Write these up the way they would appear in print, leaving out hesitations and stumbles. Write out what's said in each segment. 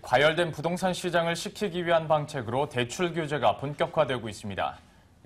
과열된 부동산 시장을 식히기 위한 방책으로 대출 규제가 본격화되고 있습니다.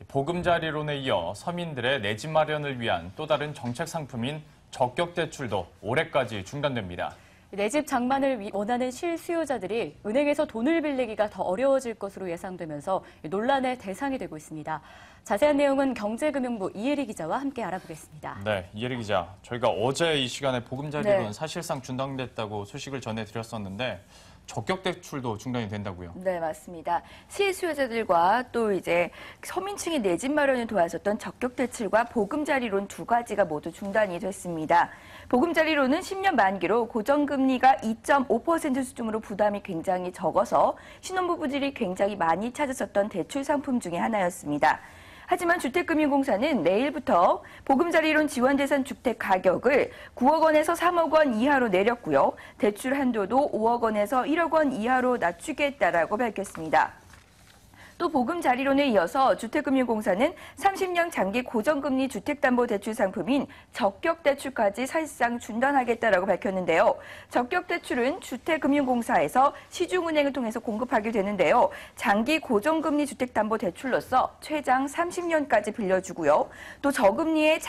보금자리론에 이어 서민들의 내 집 마련을 위한 또 다른 정책 상품인 적격 대출도 올해까지 중단됩니다. 내 집 장만을 원하는 실수요자들이 은행에서 돈을 빌리기가 더 어려워질 것으로 예상되면서 논란의 대상이 되고 있습니다. 자세한 내용은 경제금융부 이혜리 기자와 함께 알아보겠습니다. 네, 이혜리 기자. 저희가 어제 이 시간에 보금자리론 사실상 중단됐다고 소식을 전해드렸었는데 적격 대출도 중단이 된다고요? 네, 맞습니다. 실수요자들과 또 이제 서민층이 내 집 마련을 도와줬던 적격 대출과 보금자리론 두 가지가 모두 중단이 됐습니다. 보금자리론은 10년 만기로 고정금리가 2.5% 수준으로 부담이 굉장히 적어서 신혼부부들이 굉장히 많이 찾았었던 대출 상품 중에 하나였습니다. 하지만 주택금융공사는 내일부터 보금자리론 지원대상 주택 가격을 9억 원에서 3억 원 이하로 내렸고요. 대출 한도도 5억 원에서 1억 원 이하로 낮추겠다라고 밝혔습니다. 또 보금자리론에 이어서 주택금융공사는 30년 장기 고정금리 주택담보대출 상품인 적격대출까지 사실상 중단하겠다라고 밝혔는데요. 적격대출은 주택금융공사에서 시중은행을 통해서 공급하게 되는데요. 장기 고정금리 주택담보대출로서 최장 30년까지 빌려주고요. 또 저금리의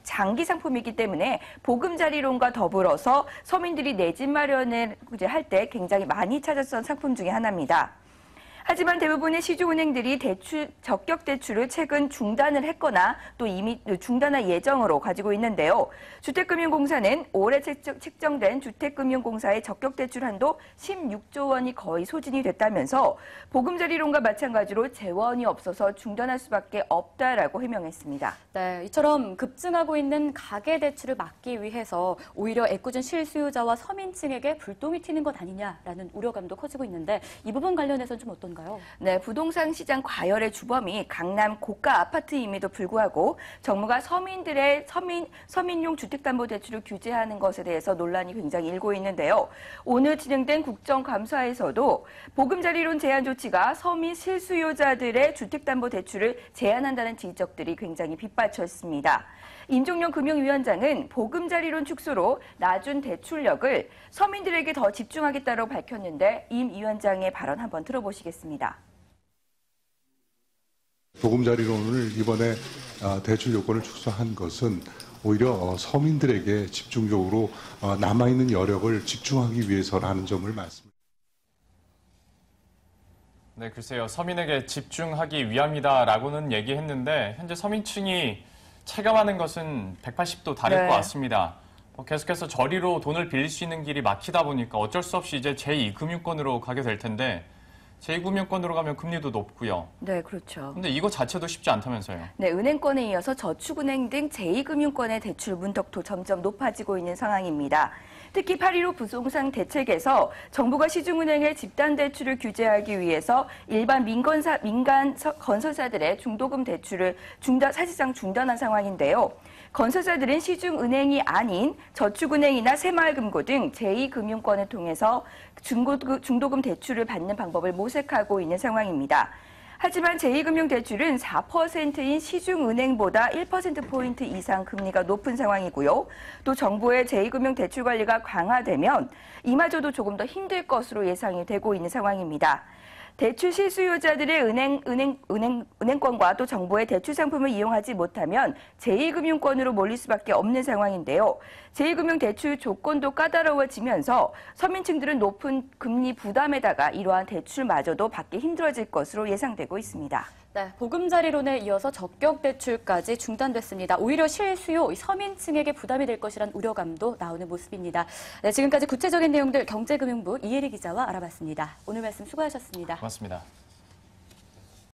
장기 상품이기 때문에 보금자리론과 더불어서 서민들이 내 집 마련을 할 때 굉장히 많이 찾았던 상품 중에 하나입니다. 하지만 대부분의 시중은행들이 적격 대출을 최근 중단을 했거나 또 이미 중단할 예정으로 가지고 있는데요. 주택금융공사는 올해 책정된 주택금융공사의 적격 대출 한도 16조 원이 거의 소진이 됐다면서 보금자리론과 마찬가지로 재원이 없어서 중단할 수밖에 없다라고 해명했습니다. 네, 이처럼 급증하고 있는 가계 대출을 막기 위해서 오히려 애꿎은 실수요자와 서민층에게 불똥이 튀는 것 아니냐라는 우려감도 커지고 있는데 이 부분 관련해서는 좀 어떤가요? 네, 부동산 시장 과열의 주범이 강남 고가 아파트임에도 불구하고 정부가 서민용 주택담보대출을 규제하는 것에 대해서 논란이 굉장히 일고 있는데요. 오늘 진행된 국정감사에서도 보금자리론 제한 조치가 서민 실수요자들의 주택담보대출을 제한한다는 지적들이 굉장히 빗받쳤습니다. 임종영 금융위원장은 보금자리론 축소로 낮은 대출력을 서민들에게 더 집중하겠다고 밝혔는데 임 위원장의 발언 한번 들어보시겠습니다. 보금자리론을 이번에 대출 요건을 축소한 것은 오히려 서민들에게 집중적으로 남아있는 여력을 집중하기 위해서라는 점을 말씀드립니다. 네, 글쎄요. 서민에게 집중하기 위함이다라고는 얘기했는데 현재 서민층이 체감하는 것은 180도 다를 것 같습니다. 계속해서 저리로 돈을 빌릴 수 있는 길이 막히다 보니까 어쩔 수 없이 이제 제2금융권으로 가게 될 텐데 제2금융권으로 가면 금리도 높고요. 네, 그렇죠. 근데 이거 자체도 쉽지 않다면서요. 네, 은행권에 이어서 저축은행 등 제2금융권의 대출 문턱도 점점 높아지고 있는 상황입니다. 특히 8.15 부동산 대책에서 정부가 시중은행의 집단 대출을 규제하기 위해서 일반 민간 건설사들의 중도금 대출을 사실상 중단한 상황인데요. 건설사들은 시중은행이 아닌 저축은행이나 새마을금고 등 제2금융권을 통해서 중도금 대출을 받는 방법을 모색하고 있는 상황입니다. 하지만 제2금융대출은 4%인 시중은행보다 1%포인트 이상 금리가 높은 상황이고요. 또 정부의 제2금융대출 관리가 강화되면 이마저도 조금 더 힘들 것으로 예상이 되고 있는 상황입니다. 대출 실수요자들의 은행권과 또 정부의 대출 상품을 이용하지 못하면 제2금융권으로 몰릴 수밖에 없는 상황인데요. 제2금융대출 조건도 까다로워지면서 서민층들은 높은 금리 부담에다가 이러한 대출마저도 받기 힘들어질 것으로 예상되고 있습니다. 네, 보금자리론에 이어서 적격 대출까지 중단됐습니다. 오히려 실수요, 서민층에게 부담이 될 것이란 우려감도 나오는 모습입니다. 네, 지금까지 구체적인 내용들 경제금융부 이혜리 기자와 알아봤습니다. 오늘 말씀 수고하셨습니다. 고맙습니다.